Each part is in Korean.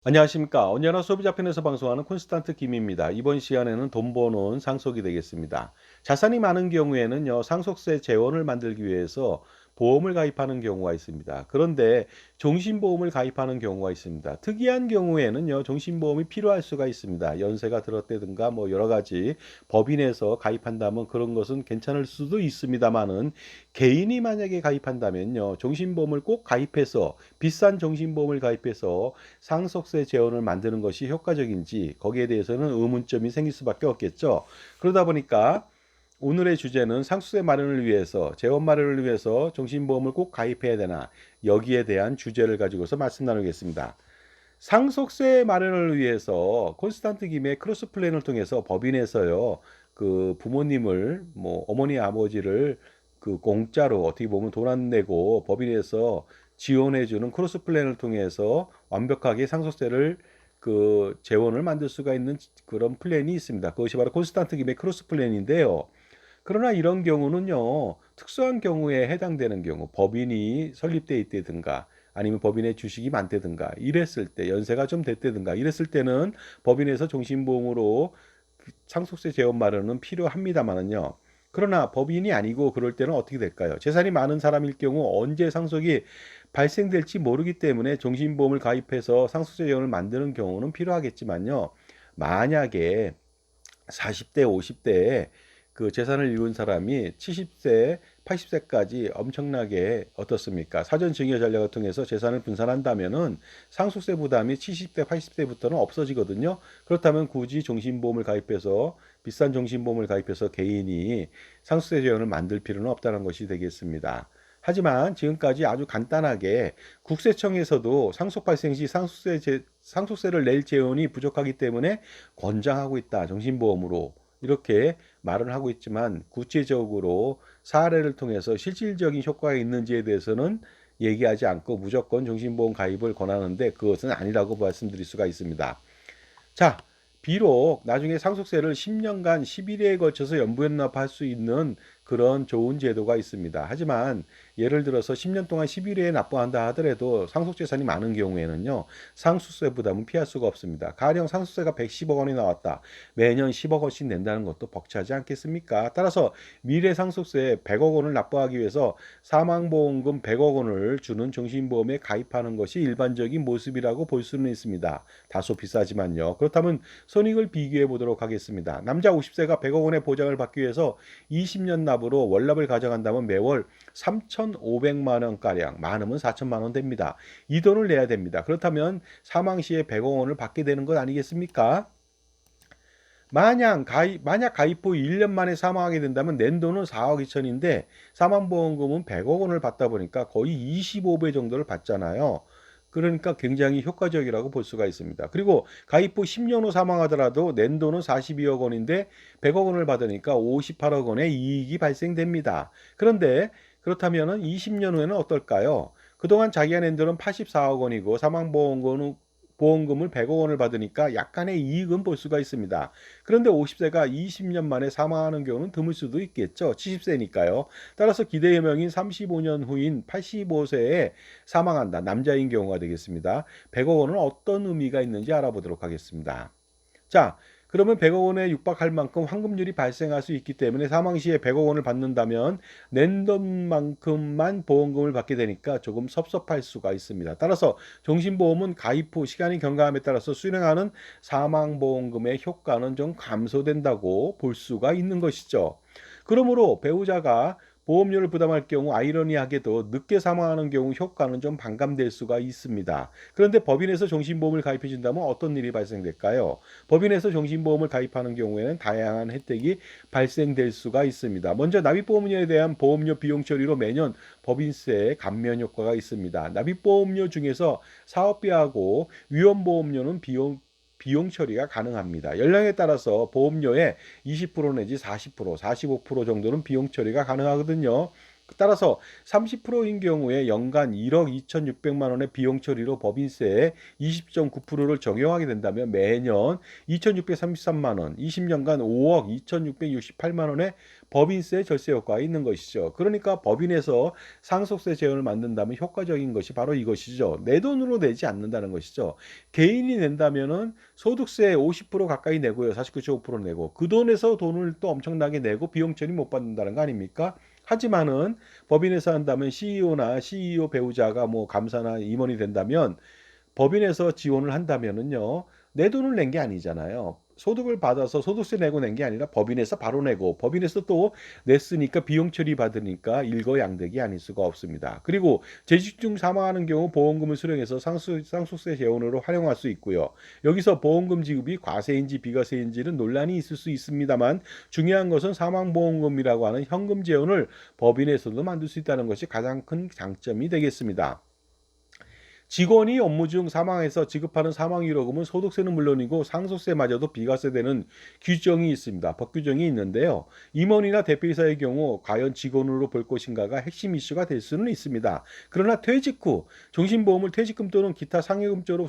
안녕하십니까. 언제나 소비자편에서 방송하는 콘스탄트 김입니다. 이번 시간에는 돈 버는 상속이 되겠습니다. 자산이 많은 경우에는요, 상속세 재원을 만들기 위해서 보험을 가입하는 경우가 있습니다. 그런데 종신보험을 가입하는 경우가 있습니다. 특이한 경우에는요, 종신보험이 필요할 수가 있습니다. 연세가 들었다든가 뭐 여러 가지 법인에서 가입한다면 그런 것은 괜찮을 수도 있습니다만은 개인이 만약에 가입한다면요, 종신보험을 꼭 가입해서 비싼 종신보험을 가입해서 상속세 재원을 만드는 것이 효과적인지 거기에 대해서는 의문점이 생길 수밖에 없겠죠. 그러다 보니까 오늘의 주제는 상속세 마련을 위해서 재원 마련을 위해서 종신보험을 꼭 가입해야 되나 여기에 대한 주제를 가지고서 말씀 나누겠습니다. 상속세 마련을 위해서 콘스탄트 김의 크로스 플랜을 통해서 법인에서요 그 부모님을 뭐 어머니 아버지를 그 공짜로 어떻게 보면 돈 안 내고 법인에서 지원해주는 크로스 플랜을 통해서 완벽하게 상속세를 그 재원을 만들 수가 있는 그런 플랜이 있습니다. 그것이 바로 콘스탄트 김의 크로스 플랜인데요. 그러나 이런 경우는요, 특수한 경우에 해당되는 경우, 법인이 설립돼 있다든가, 아니면 법인의 주식이 많다든가, 이랬을 때, 연세가 좀 됐다든가, 이랬을 때는 법인에서 종신보험으로 상속세 재원 마련은 필요합니다만은요. 그러나 법인이 아니고 그럴 때는 어떻게 될까요? 재산이 많은 사람일 경우 언제 상속이 발생될지 모르기 때문에 종신보험을 가입해서 상속세 재원을 만드는 경우는 필요하겠지만요. 만약에 40대, 50대에 그 재산을 이룬 사람이 70세, 80세까지 엄청나게 어떻습니까? 사전 증여 전략을 통해서 재산을 분산한다면은 상속세 부담이 70대, 80세부터는 없어지거든요. 그렇다면 굳이 종신보험을 가입해서 비싼 종신보험을 가입해서 개인이 상속세 재원을 만들 필요는 없다는 것이 되겠습니다. 하지만 지금까지 아주 간단하게 국세청에서도 상속 발생 시 상속세를 낼 재원이 부족하기 때문에 권장하고 있다. 종신보험으로. 이렇게 말을 하고 있지만 구체적으로 사례를 통해서 실질적인 효과가 있는지에 대해서는 얘기하지 않고 무조건 종신보험 가입을 권하는데 그것은 아니라고 말씀드릴 수가 있습니다. 자, 비록 나중에 상속세를 10년간 11회에 걸쳐서 연부연납할 수 있는 그런 좋은 제도가 있습니다. 하지만 예를 들어서 10년 동안 11회에 납부한다 하더라도 상속재산이 많은 경우에는요, 상속세 부담은 피할 수가 없습니다. 가령 상속세가 110억 원이 나왔다. 매년 10억 원씩 낸다는 것도 벅차지 않겠습니까? 따라서 미래 상속세 100억 원을 납부하기 위해서 사망보험금 100억 원을 주는 종신보험에 가입하는 것이 일반적인 모습이라고 볼 수는 있습니다. 다소 비싸지만요. 그렇다면 손익을 비교해 보도록 하겠습니다. 남자 50세가 100억 원의 보장을 받기 위해서 20년 납으로 월납을 가져간다면 매월 3,500만 원가량, 많으면 4천만 원 됩니다. 이 돈을 내야 됩니다. 그렇다면 사망 시에 100억 원을 받게 되는 것 아니겠습니까? 만약 가입 후 1년 만에 사망하게 된다면 낸 돈은 4억 2천인데 사망보험금은 100억 원을 받다 보니까 거의 25배 정도를 받잖아요. 그러니까 굉장히 효과적이라고 볼 수가 있습니다. 그리고 가입 후 10년 후 사망하더라도 낸 돈은 42억 원인데 100억 원을 받으니까 58억 원의 이익이 발생됩니다. 그런데 그렇다면 20년 후에는 어떨까요? 그동안 자기가 낸 돈은 84억 원이고 사망보험금은 보험금을 100억 원을 받으니까 약간의 이익은 볼 수가 있습니다. 그런데 50세가 20년 만에 사망하는 경우는 드물 수도 있겠죠. 70세니까요. 따라서 기대예명인 35년 후인 85세에 사망한다. 남자인 경우가 되겠습니다. 100억 원은 어떤 의미가 있는지 알아보도록 하겠습니다. 자, 그러면 100억 원에 육박할 만큼 환급률이 발생할 수 있기 때문에 사망 시에 100억 원을 받는다면 낸 돈만큼만 보험금을 받게 되니까 조금 섭섭할 수가 있습니다. 따라서 종신보험은 가입 후 시간이 경과함에 따라서 수령하는 사망보험금의 효과는 좀 감소된다고 볼 수가 있는 것이죠. 그러므로 배우자가 보험료를 부담할 경우 아이러니하게도 늦게 사망하는 경우 효과는 좀 반감될 수가 있습니다. 그런데 법인에서 종신보험을 가입해 준다면 어떤 일이 발생될까요? 법인에서 종신보험을 가입하는 경우에는 다양한 혜택이 발생될 수가 있습니다. 먼저 납입보험료에 대한 보험료 비용 처리로 매년 법인세 감면 효과가 있습니다. 납입보험료 중에서 사업비하고 위험보험료는 비용 처리가 가능합니다. 연령에 따라서 보험료의 20% 내지 40%, 45% 정도는 비용 처리가 가능하거든요. 따라서 30%인 경우에 연간 1억 2,600만 원의 비용 처리로 법인세의 20.9%를 적용하게 된다면 매년 2,633만 원, 20년간 5억 2,668만 원의 법인세 절세 효과가 있는 것이죠. 그러니까 법인에서 상속세 제한을 만든다면 효과적인 것이 바로 이것이죠. 내 돈으로 내지 않는다는 것이죠. 개인이 낸다면은 소득세 50% 가까이 내고요. 49.5% 내고 그 돈에서 돈을 또 엄청나게 내고 비용 처리 못 받는다는 거 아닙니까? 하지만은 법인에서 한다면 CEO나 CEO 배우자가 뭐 감사나 임원이 된다면 법인에서 지원을 한다면은요. 내 돈을 낸 게 아니잖아요. 소득을 받아서 소득세 내고 낸 게 아니라 법인에서 바로 내고 법인에서 또 냈으니까 비용 처리 받으니까 일거양득이 아닐 수가 없습니다. 그리고 재직 중 사망하는 경우 보험금을 수령해서 상속세 재원으로 활용할 수 있고요. 여기서 보험금 지급이 과세인지 비과세인지는 논란이 있을 수 있습니다만 중요한 것은 사망보험금이라고 하는 현금 재원을 법인에서도 만들 수 있다는 것이 가장 큰 장점이 되겠습니다. 직원이 업무 중 사망해서 지급하는 사망위로금은 소득세는 물론이고 상속세마저도 비과세되는 규정이 있습니다. 법 규정이 있는데요. 임원이나 대표이사의 경우 과연 직원으로 볼 것인가가 핵심 이슈가 될 수는 있습니다. 그러나 퇴직 후 종신보험을 퇴직금 또는 기타 상여금조로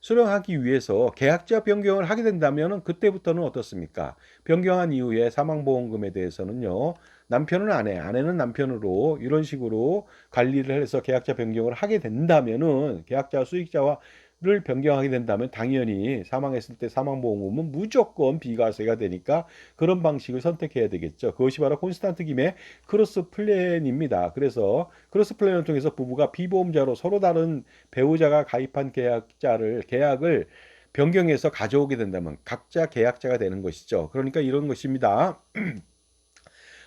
수령하기 위해서 계약자 변경을 하게 된다면 그때부터는 어떻습니까? 변경한 이후에 사망보험금에 대해서는요. 남편은 아내, 아내는 남편으로 이런 식으로 관리를 해서 계약자 변경을 하게 된다면은 계약자 수익자와를 변경하게 된다면 당연히 사망했을 때 사망보험금은 무조건 비과세가 되니까 그런 방식을 선택해야 되겠죠. 그것이 바로 콘스탄트 김의 크로스 플랜입니다. 그래서 크로스 플랜을 통해서 부부가 피보험자로 서로 다른 배우자가 가입한 계약을 변경해서 가져오게 된다면 각자 계약자가 되는 것이죠. 그러니까 이런 것입니다.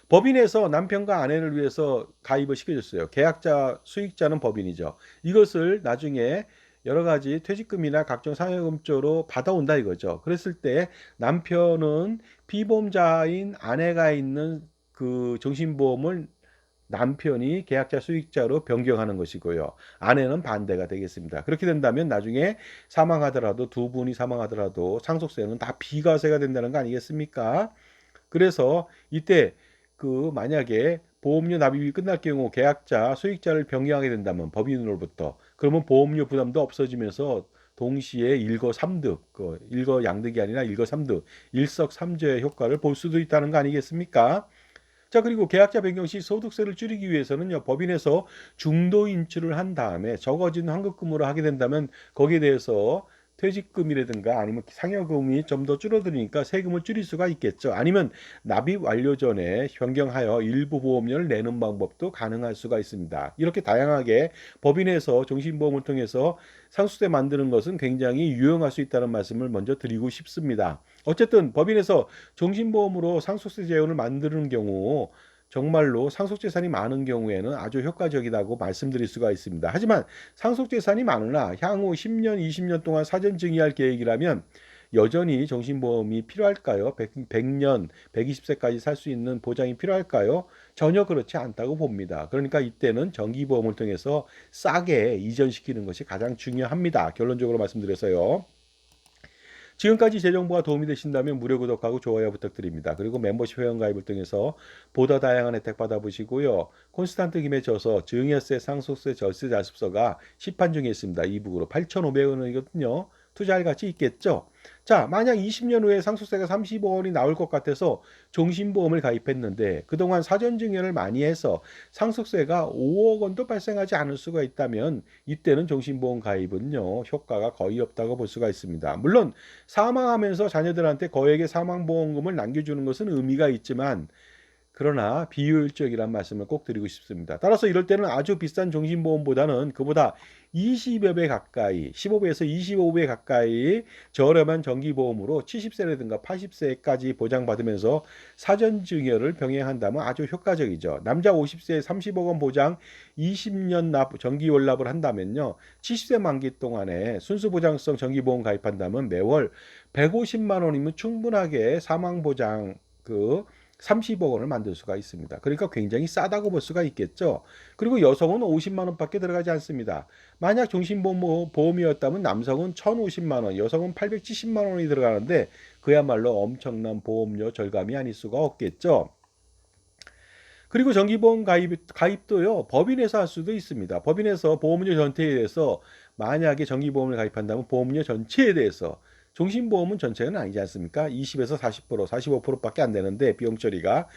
법인에서 남편과 아내를 위해서 가입을 시켜줬어요. 계약자, 수익자는 법인이죠. 이것을 나중에 여러 가지 퇴직금이나 각종 상여금조로 받아온다 이거죠. 그랬을 때 남편은 피보험자인 아내가 있는 그 정신보험을 남편이 계약자 수익자로 변경하는 것이고요. 아내는 반대가 되겠습니다. 그렇게 된다면 나중에 사망하더라도 두 분이 사망하더라도 상속세는 다 비과세가 된다는 거 아니겠습니까? 그래서 이때 그 만약에 보험료 납입이 끝날 경우 계약자 수익자를 변경하게 된다면 법인으로부터 그러면 보험료 부담도 없어지면서 동시에 일거삼득, 일거양득이 아니라 일거삼득, 일석삼조의 효과를 볼 수도 있다는 거 아니겠습니까? 자, 그리고 계약자 변경 시 소득세를 줄이기 위해서는요, 법인에서 중도 인출을 한 다음에 적어진 환급금으로 하게 된다면 거기에 대해서 퇴직금이라든가 아니면 상여금이 좀 더 줄어드니까 세금을 줄일 수가 있겠죠. 아니면 납입 완료 전에 변경하여 일부 보험료를 내는 방법도 가능할 수가 있습니다. 이렇게 다양하게 법인에서 종신보험을 통해서 상속세 만드는 것은 굉장히 유용할 수 있다는 말씀을 먼저 드리고 싶습니다. 어쨌든 법인에서 종신보험으로 상속세 제한을 만드는 경우 정말로 상속재산이 많은 경우에는 아주 효과적이라고 말씀드릴 수가 있습니다. 하지만 상속재산이 많으나 향후 10년, 20년 동안 사전 증여할 계획이라면 여전히 정신보험이 필요할까요? 100년, 120세까지 살 수 있는 보장이 필요할까요? 전혀 그렇지 않다고 봅니다. 그러니까 이때는 정기보험을 통해서 싸게 이전시키는 것이 가장 중요합니다. 결론적으로 말씀드려서요. 지금까지 제 정보가 도움이 되신다면 무료 구독하고 좋아요 부탁드립니다. 그리고 멤버십 회원가입을 통해서 보다 다양한 혜택 받아보시고요. 콘스탄트 김의 저서 증여세 상속세 절세 자습서가 시판 중에 있습니다. 이북으로 8,500원이거든요. 투자할 가치 있겠죠? 자, 만약 20년 후에 상속세가 30억 원이 나올 것 같아서 종신보험을 가입했는데 그동안 사전증여를 많이 해서 상속세가 5억 원도 발생하지 않을 수가 있다면 이때는 종신보험 가입은요 효과가 거의 없다고 볼 수가 있습니다. 물론 사망하면서 자녀들한테 거액의 사망보험금을 남겨주는 것은 의미가 있지만 그러나 비효율적이란 말씀을 꼭 드리고 싶습니다. 따라서 이럴 때는 아주 비싼 종신보험보다는 그보다 20여 배 가까이, 15배에서 25배 가까이 저렴한 정기보험으로 70세라든가 80세까지 보장받으면서 사전증여를 병행한다면 아주 효과적이죠. 남자 50세에 30억 원 보장 20년 정기월납을 한다면요. 70세 만기 동안에 순수보장성 정기보험 가입한다면 매월 150만 원이면 충분하게 사망보장 30억 원을 만들 수가 있습니다. 그러니까 굉장히 싸다고 볼 수가 있겠죠. 그리고 여성은 50만 원밖에 들어가지 않습니다. 만약 종신보험이었다면 남성은 1,050만 원, 여성은 870만 원이 들어가는데 그야말로 엄청난 보험료 절감이 아닐 수가 없겠죠. 그리고 정기보험 가입도요, 법인에서 할 수도 있습니다. 법인에서 보험료 전체에 대해서 만약에 정기보험을 가입한다면 보험료 전체에 대해서 종신보험은 전체는 아니지 않습니까? 20에서 40%, 45%밖에 안 되는데 비용 처리가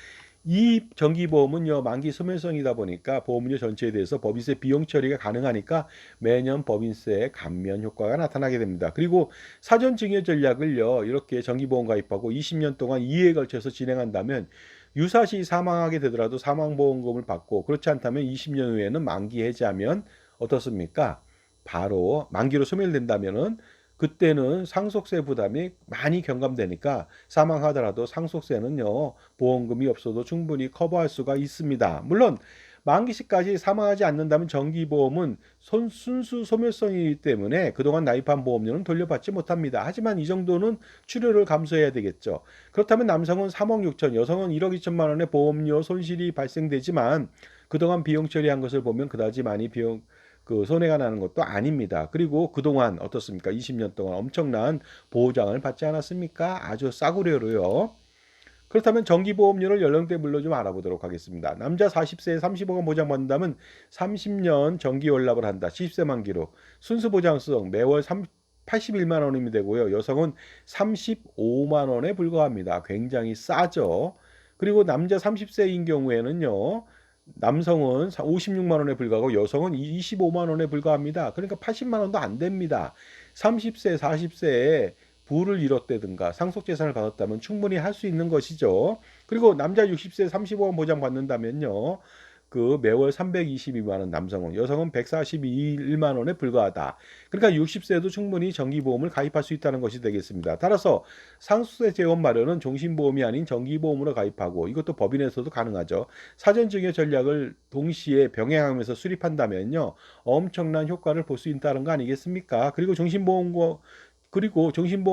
이 정기보험은요, 만기 소멸성이다 보니까 보험료 전체에 대해서 법인세 비용 처리가 가능하니까 매년 법인세 감면 효과가 나타나게 됩니다. 그리고 사전 증여 전략을요, 이렇게 정기보험 가입하고 20년 동안 2회에 걸쳐서 진행한다면 유사시 사망하게 되더라도 사망보험금을 받고, 그렇지 않다면 20년 후에는 만기 해지하면 어떻습니까? 바로 만기로 소멸된다면은 그때는 상속세 부담이 많이 경감되니까 사망하더라도 상속세는요, 보험금이 없어도 충분히 커버할 수가 있습니다. 물론 만기시까지 사망하지 않는다면 정기보험은 순수 소멸성이기 때문에 그동안 나입한 보험료는 돌려받지 못합니다. 하지만 이 정도는 출혈을 감수해야 되겠죠. 그렇다면 남성은 3억 6천, 여성은 1억 2천만 원의 보험료 손실이 발생되지만 그동안 비용 처리한 것을 보면 그다지 많이 손해가 나는 것도 아닙니다. 그리고 그동안 어떻습니까? 20년 동안 엄청난 보장을 받지 않았습니까? 아주 싸구려로요. 그렇다면 정기보험료를 연령대별로 좀 알아보도록 하겠습니다. 남자 40세에 30억원 보장받는다면 30년 정기 월납을 한다. 70세 만기로. 순수보장성 매월 81만 원이면 되고요. 여성은 35만 원에 불과합니다. 굉장히 싸죠. 그리고 남자 30세인 경우에는요, 남성은 56만 원에 불과하고 여성은 25만 원에 불과합니다. 그러니까 80만 원도 안 됩니다. 30세, 40세에 부를 잃었다든가 상속재산을 받았다면 충분히 할 수 있는 것이죠. 그리고 남자 60세 35원 보장 받는다면요, 그 매월 322만 원 남성은, 여성은 141만 원에 불과하다. 그러니까 60세도 충분히 정기보험을 가입할 수 있다는 것이 되겠습니다. 따라서 상속세 재원 마련은 종신보험이 아닌 정기보험으로 가입하고, 이것도 법인에서도 가능하죠. 사전증여 전략을 동시에 병행하면서 수립한다면요, 엄청난 효과를 볼 수 있다는 거 아니겠습니까? 그리고 정신보험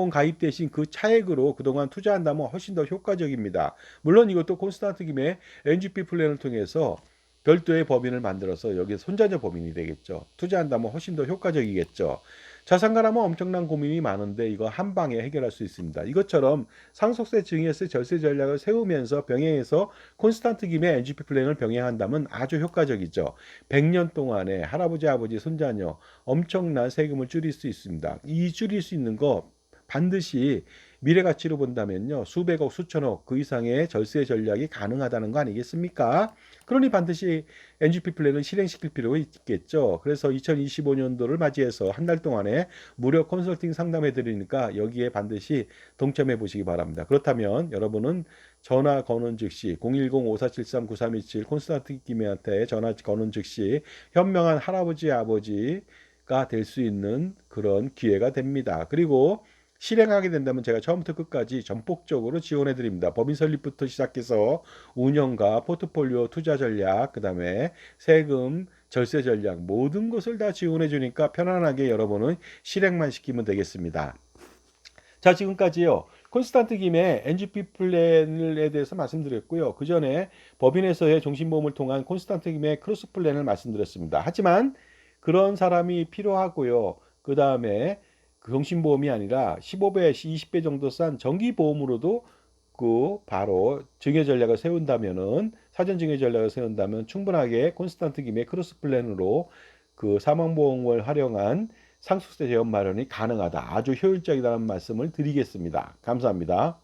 가입 대신 그 차액으로 그동안 투자한다면 훨씬 더 효과적입니다. 물론 이것도 콘스탄트 김의 NGP 플랜을 통해서 별도의 법인을 만들어서 여기에 손자녀 법인이 되겠죠. 투자한다면 훨씬 더 효과적이겠죠. 자산가라면 엄청난 고민이 많은데 이거 한 방에 해결할 수 있습니다. 이것처럼 상속세, 증여세, 절세 전략을 세우면서 병행해서 콘스탄트 김의 NGP 플랜을 병행한다면 아주 효과적이죠. 100년 동안에 할아버지, 아버지, 손자녀 엄청난 세금을 줄일 수 있습니다. 이 줄일 수 있는 거 반드시 미래 가치로 본다면요, 수백억, 수천억 그 이상의 절세 전략이 가능하다는 거 아니겠습니까? 그러니 반드시 NGP 플랜을 실행시킬 필요가 있겠죠. 그래서 2025년도를 맞이해서 한 달 동안에 무료 컨설팅 상담해 드리니까 여기에 반드시 동참해 보시기 바랍니다. 그렇다면 여러분은 전화 거는 즉시 010-5473-9327 콘스탄트 김이한테 전화 거는 즉시 현명한 할아버지, 아버지가 될 수 있는 그런 기회가 됩니다. 그리고 실행하게 된다면 제가 처음부터 끝까지 전폭적으로 지원해 드립니다. 법인 설립부터 시작해서 운영과 포트폴리오 투자 전략, 그다음에 세금, 절세 전략 모든 것을 다 지원해 주니까 편안하게 여러분은 실행만 시키면 되겠습니다. 자, 지금까지요, 콘스탄트 김의 NGP 플랜에 대해서 말씀드렸고요. 그 전에 법인에서의 종신보험을 통한 콘스탄트 김의 크로스 플랜을 말씀드렸습니다. 하지만 그런 사람이 필요하고요. 그 다음에 그 종신보험이 아니라 15배, 20배 정도 싼 정기보험으로도 그 바로 증여 전략을 세운다면은, 사전 증여 전략을 세운다면 충분하게 콘스탄트 김의 크로스 플랜으로 그 사망보험을 활용한 상속세 재원 마련이 가능하다. 아주 효율적이라는 말씀을 드리겠습니다. 감사합니다.